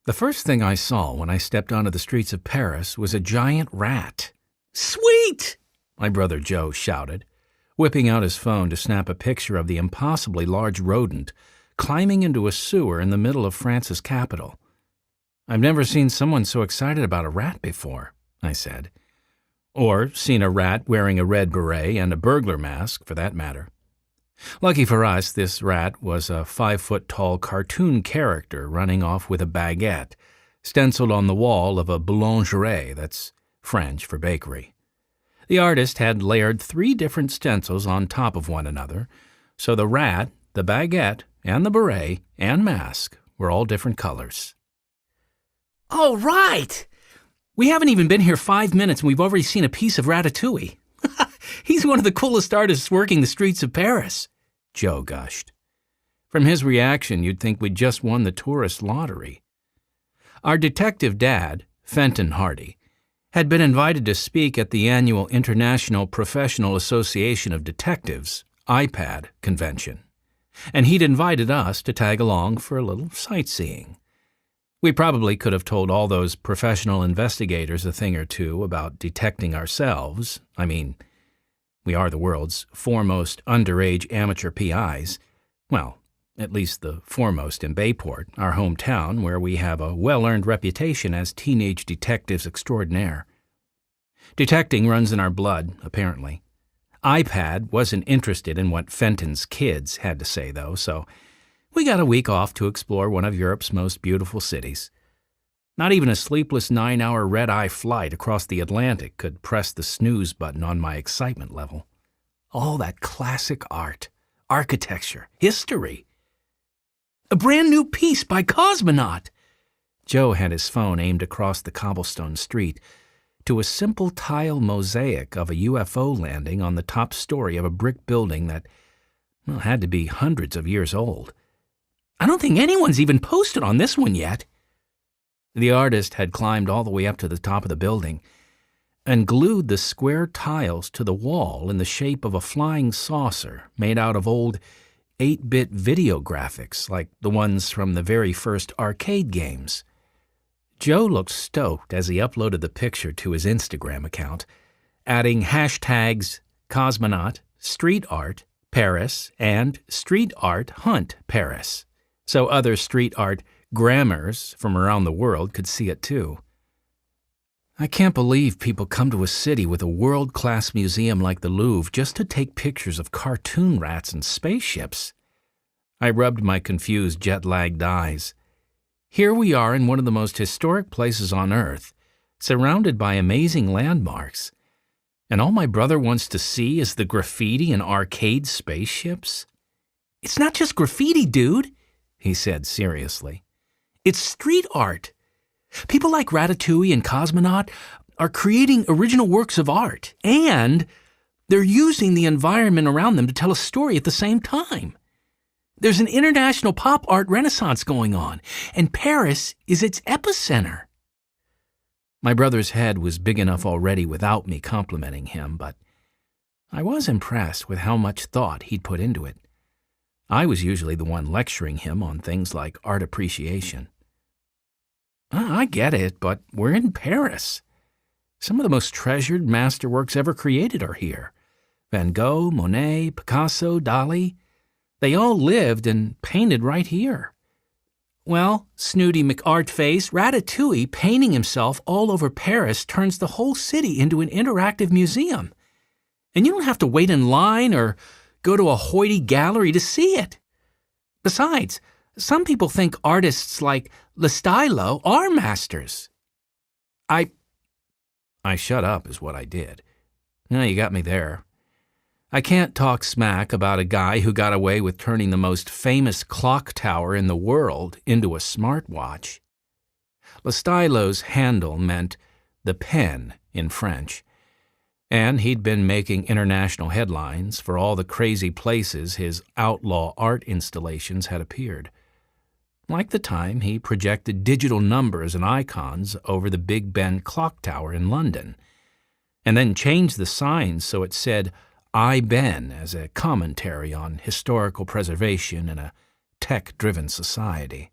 The first thing I saw when I stepped onto the streets of Paris was a giant rat. "Sweet!" my brother Joe shouted, whipping out his phone to snap a picture of the impossibly large rodent climbing into a sewer in the middle of France's capital. "I've never seen someone so excited about a rat before," I said. Or seen a rat wearing a red beret and a burglar mask, for that matter. Lucky for us, this rat was a 5-foot-tall cartoon character running off with a baguette, stenciled on the wall of a boulangerie, that's French for bakery. The artist had layered 3 different stencils on top of one another, so the rat, the baguette, and the beret and mask were all different colors. "All right! We haven't even been here 5 minutes and we've already seen a piece of Ratatouille. He's one of the coolest artists working the streets of Paris," Joe gushed. From his reaction, you'd think we'd just won the tourist lottery. Our detective dad, Fenton Hardy, had been invited to speak at the annual International Professional Association of Detectives, IPAD, convention, and he'd invited us to tag along for a little sightseeing. We probably could have told all those professional investigators a thing or two about detecting ourselves. I mean, we are the world's foremost underage amateur PIs. Well, at least the foremost in Bayport, our hometown, where we have a well-earned reputation as teenage detectives extraordinaire. Detecting runs in our blood, apparently. IPAD wasn't interested in what Fenton's kids had to say, though, so we got a week off to explore one of Europe's most beautiful cities. Not even a sleepless 9-hour red-eye flight across the Atlantic could press the snooze button on my excitement level. All that classic art, architecture, history. A brand new piece by Cosmonaut. Joe had his phone aimed across the cobblestone street to a simple tile mosaic of a UFO landing on the top story of a brick building that had to be hundreds of years old. "I don't think anyone's even posted on this one yet." The artist had climbed all the way up to the top of the building and glued the square tiles to the wall in the shape of a flying saucer made out of old 8-bit video graphics like the ones from the very first arcade games. Joe looked stoked as he uploaded the picture to his Instagram account, adding hashtags Cosmonaut, Street Art, Paris, and Street Art Hunt Paris, so other street art grammars from around the world could see it too. I can't believe people come to a city with a world-class museum like the Louvre just to take pictures of cartoon rats and spaceships. I rubbed my confused, jet-lagged eyes. Here we are in one of the most historic places on Earth, surrounded by amazing landmarks, and all my brother wants to see is the graffiti and arcade spaceships? "It's not just graffiti, dude," he said seriously. "It's street art. People like Ratatouille and Cosmonaut are creating original works of art, and they're using the environment around them to tell a story at the same time. There's an international pop art renaissance going on, and Paris is its epicenter." My brother's head was big enough already without me complimenting him, but I was impressed with how much thought he'd put into it. I was usually the one lecturing him on things like art appreciation. "I get it, but we're in Paris. Some of the most treasured masterworks ever created are here. Van Gogh, Monet, Picasso, Dali. They all lived and painted right here." "Well, snooty McArtface, Ratatouille painting himself all over Paris turns the whole city into an interactive museum. And you don't have to wait in line or go to a hoity gallery to see it. Besides, some people think artists like Stylo are masters." I shut up is what I did. Now you got me there. I can't talk smack about a guy who got away with turning the most famous clock tower in the world into a smartwatch. Stylo's handle meant the pen in French, and he'd been making international headlines for all the crazy places his outlaw art installations had appeared. Like the time he projected digital numbers and icons over the Big Ben clock tower in London, and then changed the signs so it said "I Ben" as a commentary on historical preservation in a tech-driven society.